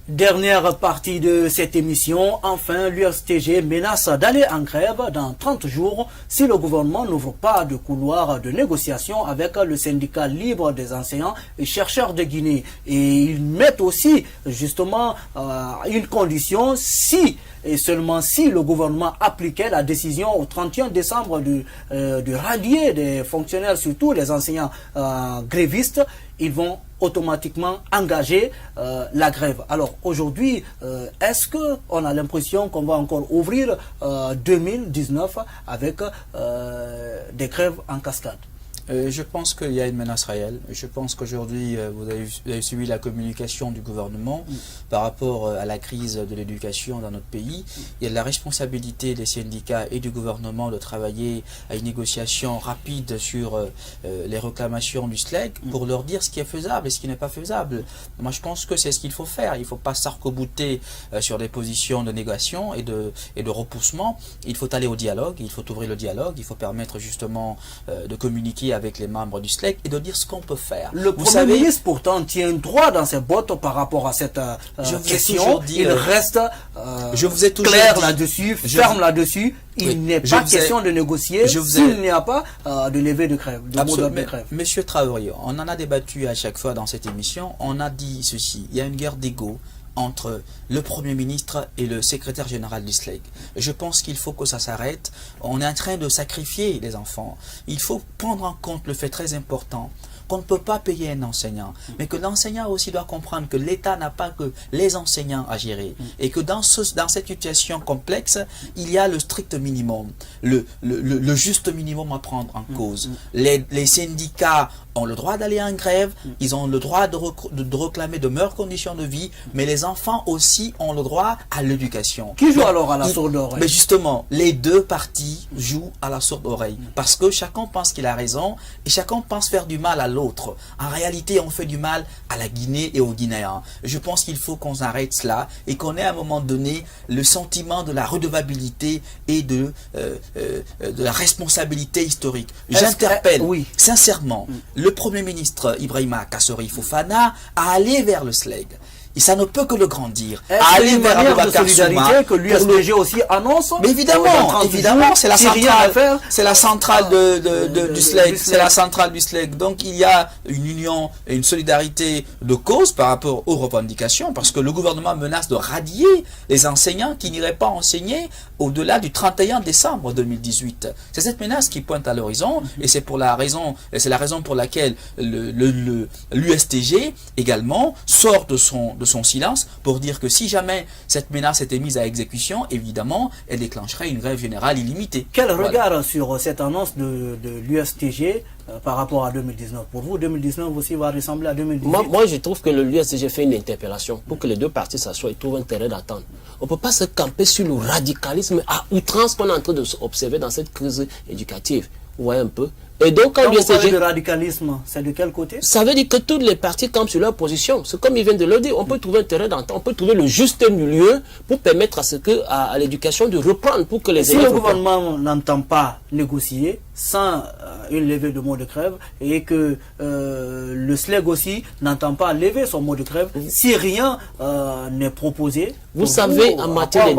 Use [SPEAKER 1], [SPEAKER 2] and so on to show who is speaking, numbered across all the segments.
[SPEAKER 1] Dernière partie de cette émission. Enfin, l'USTG menace d'aller en grève dans 30 jours si le gouvernement n'ouvre pas de couloir de négociation avec le syndicat libre des enseignants et chercheurs de Guinée. Et ils mettent aussi justement une condition si et seulement si le gouvernement appliquait la décision au 31 décembre de rallier des fonctionnaires, surtout les enseignants grévistes, ils vont automatiquement engager la grève. Alors aujourd'hui, est-ce qu'on a l'impression qu'on va encore ouvrir 2019 avec des grèves en cascade?
[SPEAKER 2] Je pense qu'il y a une menace réelle. Je pense qu'aujourd'hui, vous avez suivi la communication du gouvernement par rapport à la crise de l'éducation dans notre pays. Il y a de la responsabilité des syndicats et du gouvernement de travailler à une négociation rapide sur les réclamations du SLEG pour leur dire ce qui est faisable et ce qui n'est pas faisable. Moi, je pense que c'est ce qu'il faut faire. Il ne faut pas s'arc-bouter sur des positions de négation et de repoussement. Il faut aller au dialogue, il faut ouvrir le dialogue, il faut permettre justement de communiquer avec les membres du SLEG et de dire ce qu'on peut faire.
[SPEAKER 1] Le Premier ministre pourtant tient droit dans ses bottes par rapport à cette question. Il reste clair là-dessus, ferme là-dessus. Il n'est pas question de négocier s'il n'y a pas de levée de grève, de mot d'ordre de grève.
[SPEAKER 2] Monsieur Traoré, on en a débattu à chaque fois dans cette émission. On a dit ceci, il y a une guerre d'ego entre le Premier ministre et le secrétaire général du SLEG. Je pense qu'il faut que ça s'arrête. On est en train de sacrifier les enfants. Il faut prendre en compte le fait très important qu'on ne peut pas payer un enseignant, mais que l'enseignant aussi doit comprendre que l'État n'a pas que les enseignants à gérer, et que dans cette situation complexe, il y a le strict minimum, le juste minimum à prendre en cause. Les syndicats ont le droit d'aller en grève, ils ont le droit de réclamer de meilleures conditions de vie, mais les enfants aussi ont le droit à l'éducation.
[SPEAKER 1] Qui joue alors à la sourde oreille?
[SPEAKER 2] Mais justement, les deux parties jouent à la sourde oreille, parce que chacun pense qu'il a raison, et chacun pense faire du mal à l'autre. En réalité, on fait du mal à la Guinée et aux Guinéens. Je pense qu'il faut qu'on arrête cela, et qu'on ait à un moment donné le sentiment de la redevabilité et de la responsabilité historique. J'interpelle sincèrement le Premier ministre Ibrahima Kassori Fofana à aller vers le SLEG. Et ça ne peut que le grandir.
[SPEAKER 1] À aller vers Aboubacar Souma que l'USTG aussi annonce.
[SPEAKER 2] Mais évidemment, c'est la centrale, du SLEG. C'est la centrale du SLEG. Donc il y a une union et une solidarité de cause par rapport aux revendications, parce que le gouvernement menace de radier les enseignants qui n'iraient pas enseigner au-delà du 31 décembre 2018. C'est cette menace qui pointe à l'horizon, et c'est la raison pour laquelle l'USTG également sort de son silence pour dire que si jamais cette menace était mise à exécution, évidemment, elle déclencherait une grève générale illimitée.
[SPEAKER 1] Quel regard sur cette annonce de l'USTG par rapport à 2019? Pour vous, 2019 aussi va ressembler à 2018?
[SPEAKER 3] Moi, je trouve que l'USTG fait une interpellation pour que les deux parties s'assoient et trouvent un terrain d'entente. On ne peut pas se camper sur le radicalisme à outrance qu'on est en train d'observer dans cette crise éducative. Vous voyez un peu? Et donc, quand
[SPEAKER 1] vous parlez de radicalisme, c'est de quel côté?
[SPEAKER 3] Ça veut dire que toutes les parties campent sur leur position. C'est comme ils viennent de le dire, on peut trouver un terrain d'entente, on peut trouver le juste milieu pour permettre à l'éducation de reprendre, pour que les élèves...
[SPEAKER 1] Si le gouvernement n'entend pas négocier sans une levée de mot de grève, et que le SLEG aussi n'entend pas lever son mot de grève, si rien n'est proposé...
[SPEAKER 3] Vous savez, en matière de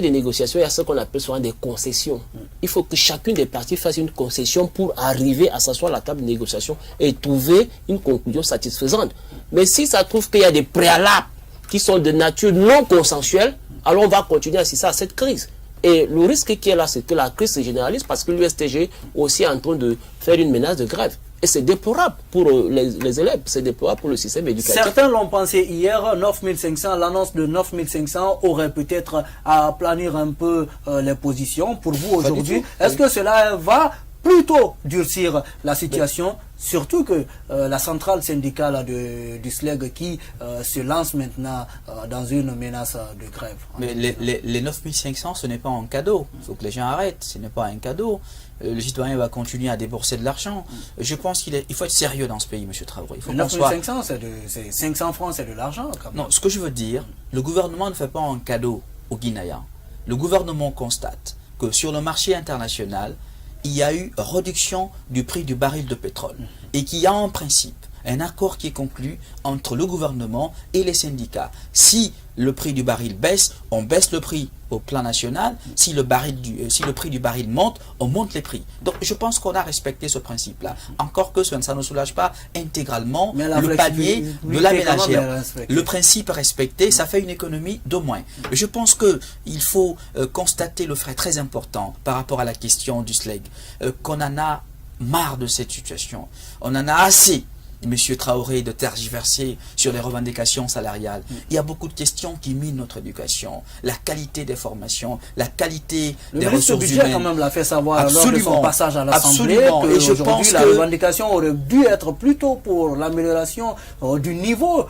[SPEAKER 3] négociation, il y a ce qu'on appelle souvent des concessions. Il faut que chacune des parties fasse une concession pour arriver à s'asseoir à la table de négociation et trouver une conclusion satisfaisante. Mais si ça trouve qu'il y a des préalables qui sont de nature non consensuelle, alors on va continuer à assister à cette crise. Et le risque qui est là, c'est que la crise se généralise, parce que l'USTG aussi est en train de faire une menace de grève. Et c'est déplorable pour les élèves, c'est déplorable pour le système éducatif.
[SPEAKER 1] Certains l'ont pensé hier, 9500, l'annonce de 9500 aurait peut-être à planir un peu les positions. Pour vous aujourd'hui, est-ce que cela va plutôt durcir la situation, surtout que la centrale syndicale du SLEG qui se lance maintenant dans une menace de grève?
[SPEAKER 2] Mais les 9500, ce n'est pas un cadeau. Il faut que les gens arrêtent, ce n'est pas un cadeau. Le citoyen va continuer à débourser de l'argent. Je pense qu'il faut être sérieux dans ce pays, M. Traoré.
[SPEAKER 1] 9500, c'est 500 francs, c'est de l'argent.
[SPEAKER 2] Non, ce que je veux dire, le gouvernement ne fait pas un cadeau aux Guinéens. Le gouvernement constate que sur le marché international, il y a eu réduction du prix du baril de pétrole, et qu'il y a en principe un accord qui est conclu entre le gouvernement et les syndicats. Si le prix du baril baisse, on baisse le prix au plan national. Si le prix du baril monte, on monte les prix. Donc je pense qu'on a respecté ce principe-là. Encore que ça ne soulage pas intégralement le panier de la ménagère. Le principe respecté, ça fait une économie de moins. Je pense qu'il faut constater le fait très important par rapport à la question du SLEG, qu'on en a marre de cette situation. On en a assez, Monsieur Traoré, de tergiverser sur les revendications salariales. Il y a beaucoup de questions qui minent notre éducation, la qualité des formations, la qualité des ressources humaines. Le budget
[SPEAKER 1] quand même l'a fait savoir lors de son passage à l'Assemblée que aujourd'hui la revendication aurait dû être plutôt pour l'amélioration du niveau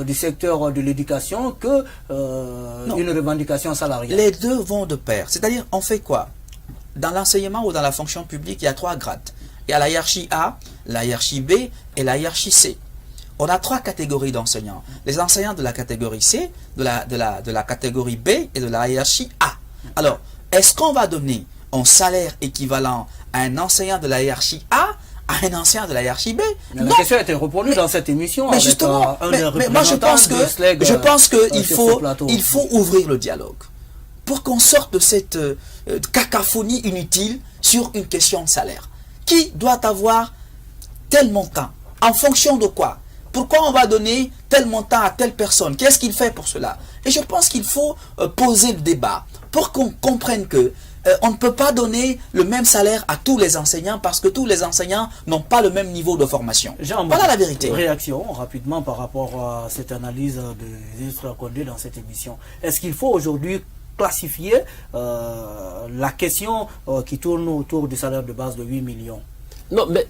[SPEAKER 1] du secteur de l'éducation que une revendication salariale.
[SPEAKER 2] Les deux vont de pair. C'est-à-dire, on fait quoi? Dans l'enseignement ou dans la fonction publique, il y a 3 grades. Il y a la hiérarchie A, la hiérarchie B et la hiérarchie C. On a 3 catégories d'enseignants. Les enseignants de la catégorie C, de la catégorie B et de la hiérarchie A. Alors, est-ce qu'on va donner un salaire équivalent à un enseignant de la hiérarchie A à un enseignant de la hiérarchie B?
[SPEAKER 1] La question a été reprendue dans cette émission.
[SPEAKER 2] Mais justement, mais moi je pense qu'il faut ouvrir le dialogue pour qu'on sorte de cette cacophonie inutile sur une question de salaire. Qui doit avoir tel montant? En fonction de quoi? Pourquoi on va donner tel montant à telle personne? Qu'est-ce qu'il fait pour cela? Et je pense qu'il faut poser le débat pour qu'on comprenne que on ne peut pas donner le même salaire à tous les enseignants parce que tous les enseignants n'ont pas le même niveau de formation. Voilà la vérité.
[SPEAKER 1] Réaction rapidement par rapport à cette analyse de ministre Condé dans cette émission. Est-ce qu'il faut aujourd'hui classifier la question qui tourne autour du salaire de base de 8 millions?
[SPEAKER 3] Non, mais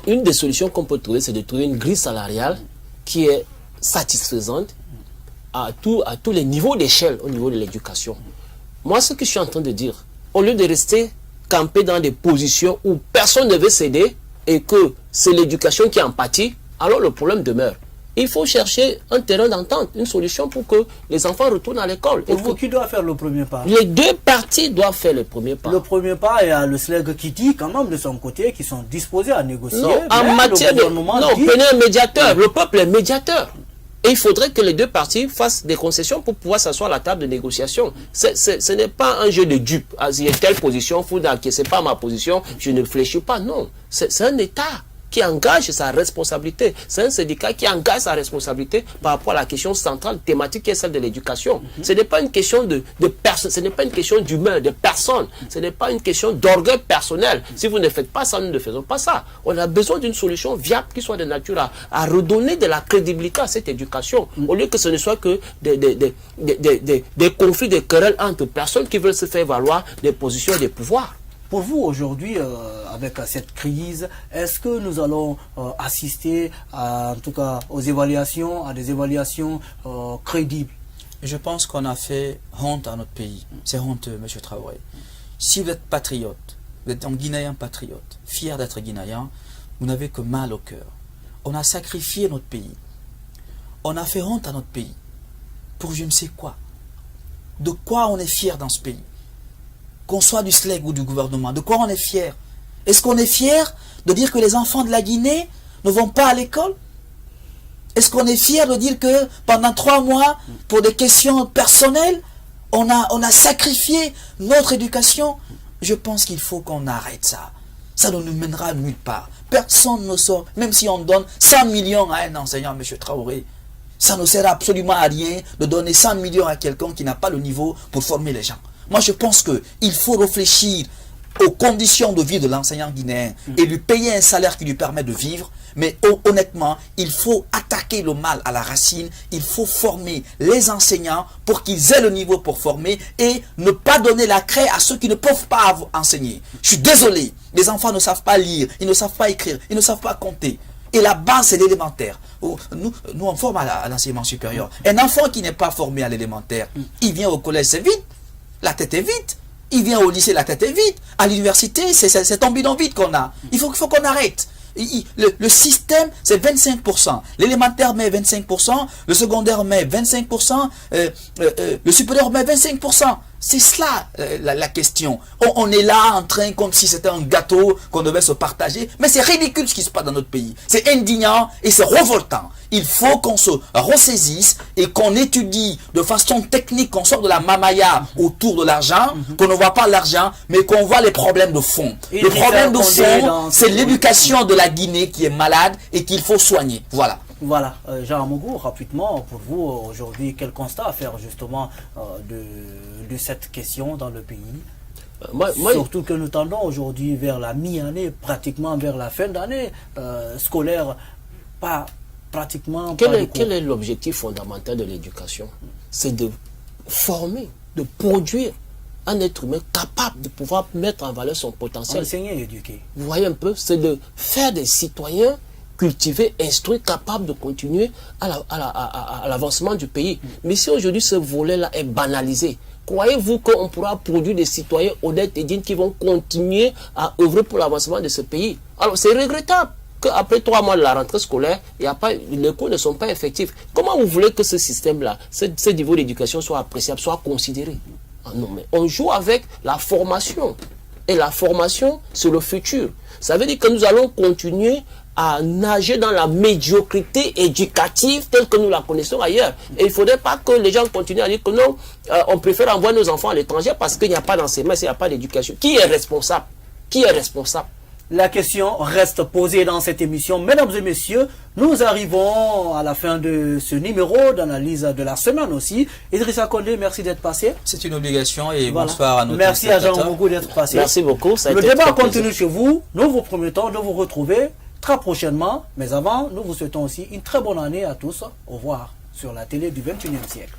[SPEAKER 3] une des solutions qu'on peut trouver, c'est de trouver une grille salariale qui est satisfaisante à tous les niveaux d'échelle au niveau de l'éducation. Moi, ce que je suis en train de dire, au lieu de rester campé dans des positions où personne ne veut céder et que c'est l'éducation qui en pâtit, alors le problème demeure. Il faut chercher un terrain d'entente, une solution pour que les enfants retournent à l'école.
[SPEAKER 1] Et vous, qui doit faire le premier pas?
[SPEAKER 3] Les deux parties doivent faire le premier pas.
[SPEAKER 1] Le premier pas, il y a le SLEG qui dit quand même de son côté qu'ils sont disposés à négocier.
[SPEAKER 3] Non, en matière de... Non, prenez un médiateur. Le peuple est médiateur. Et il faudrait que les deux parties fassent des concessions pour pouvoir s'asseoir à la table de négociation. Ce n'est pas un jeu de dupes. Il y a telle position, il faut n'encaisser pas ma position, je ne fléchis pas. Non, c'est un État qui engage sa responsabilité. C'est un syndicat qui engage sa responsabilité par rapport à la question centrale, thématique, qui est celle de l'éducation. Ce n'est pas une question de personne, ce n'est pas une question d'humain, de personne. Ce n'est pas une question d'orgueil personnel. Si vous ne faites pas ça, nous ne faisons pas ça. On a besoin d'une solution viable qui soit de nature à redonner de la crédibilité à cette éducation. Au lieu que ce ne soit que des conflits, des querelles entre personnes qui veulent se faire valoir des positions et des pouvoirs.
[SPEAKER 1] Pour vous, aujourd'hui, avec cette crise, est-ce que nous allons assister, en tout cas, à des évaluations crédibles?
[SPEAKER 2] Je pense qu'on a fait honte à notre pays. C'est honteux, M. Traoré. Si vous êtes patriote, vous êtes un Guinéen patriote, fier d'être Guinéen, vous n'avez que mal au cœur. On a sacrifié notre pays. On a fait honte à notre pays. Pour je ne sais quoi. De quoi on est fier dans ce pays? Qu'on soit du SLEG ou du gouvernement, de quoi on est fier? Est-ce qu'on est fier de dire que les enfants de la Guinée ne vont pas à l'école? Est-ce qu'on est fier de dire que pendant 3 mois, pour des questions personnelles, on a sacrifié notre éducation? Je pense qu'il faut qu'on arrête ça. Ça ne nous mènera nulle part. Personne ne sort, même si on donne 100 millions à un enseignant, M. Traoré, ça ne sert absolument à rien de donner 100 millions à quelqu'un qui n'a pas le niveau pour former les gens. Moi, je pense qu'il faut réfléchir aux conditions de vie de l'enseignant guinéen et lui payer un salaire qui lui permet de vivre. Mais honnêtement, il faut attaquer le mal à la racine. Il faut former les enseignants pour qu'ils aient le niveau pour former et ne pas donner la craie à ceux qui ne peuvent pas enseigner. Je suis désolé, les enfants ne savent pas lire, ils ne savent pas écrire, ils ne savent pas compter. Et la base, c'est l'élémentaire. Nous, on forme à l'enseignement supérieur. Un enfant qui n'est pas formé à l'élémentaire, il vient au collège, c'est vide. La tête est vide. Il vient au lycée, la tête est vide. À l'université, c'est un bidon vide qu'on a. Il faut qu'on arrête. Le système, c'est 25%. L'élémentaire met 25%, le secondaire met 25%, le supérieur met 25%. C'est cela la question. On est là en train comme si c'était un gâteau qu'on devait se partager. Mais c'est ridicule ce qui se passe dans notre pays. C'est indignant et c'est révoltant. Il faut qu'on se ressaisisse et qu'on étudie de façon technique, qu'on sort de la mamaya autour de l'argent, qu'on ne voit pas l'argent, mais qu'on voit les problèmes de fond. Le problème de fond, c'est l'éducation de la Guinée qui est malade et qu'il faut soigner. Voilà.
[SPEAKER 1] Voilà, Jean Amougou, rapidement, pour vous, aujourd'hui, quel constat à faire justement de cette question dans le pays? Surtout que nous tendons aujourd'hui vers la mi-année, pratiquement vers la fin d'année scolaire,
[SPEAKER 3] Quel est l'objectif fondamental de l'éducation? C'est de former, de produire un être humain capable de pouvoir mettre en valeur son potentiel.
[SPEAKER 1] Enseigner et éduquer.
[SPEAKER 3] Vous voyez un peu, c'est de faire des citoyens cultivés, instruits, capables de continuer à l'avancement du pays. Mais si aujourd'hui ce volet-là est banalisé, croyez-vous qu'on pourra produire des citoyens honnêtes et dignes qui vont continuer à œuvrer pour l'avancement de ce pays? Alors c'est regrettable qu'après 3 mois de la rentrée scolaire, les cours ne sont pas effectifs. Comment vous voulez que ce système-là, ce niveau d'éducation soit appréciable, soit considéré? Non, mais on joue avec la formation. Et la formation, c'est le futur. Ça veut dire que nous allons continuer à nager dans la médiocrité éducative telle que nous la connaissons ailleurs. Et il ne faudrait pas que les gens continuent à dire que non, on préfère envoyer nos enfants à l'étranger parce qu'il n'y a pas d'enseignement, il n'y a pas d'éducation. Qui est responsable? Qui est responsable?
[SPEAKER 1] La question reste posée dans cette émission. Mesdames et messieurs, nous arrivons à la fin de ce numéro d'analyse de la semaine aussi. Idrissa Condé, merci d'être passé.
[SPEAKER 2] C'est une obligation et voilà. Bonsoir à nos
[SPEAKER 1] Merci à Jean Amougou d'être passé.
[SPEAKER 3] Merci beaucoup.
[SPEAKER 1] Le débat continue chez vous. Nous vous promettons de vous retrouver très prochainement. Mais avant, nous vous souhaitons aussi une très bonne année à tous. Au revoir sur la télé du 21e siècle.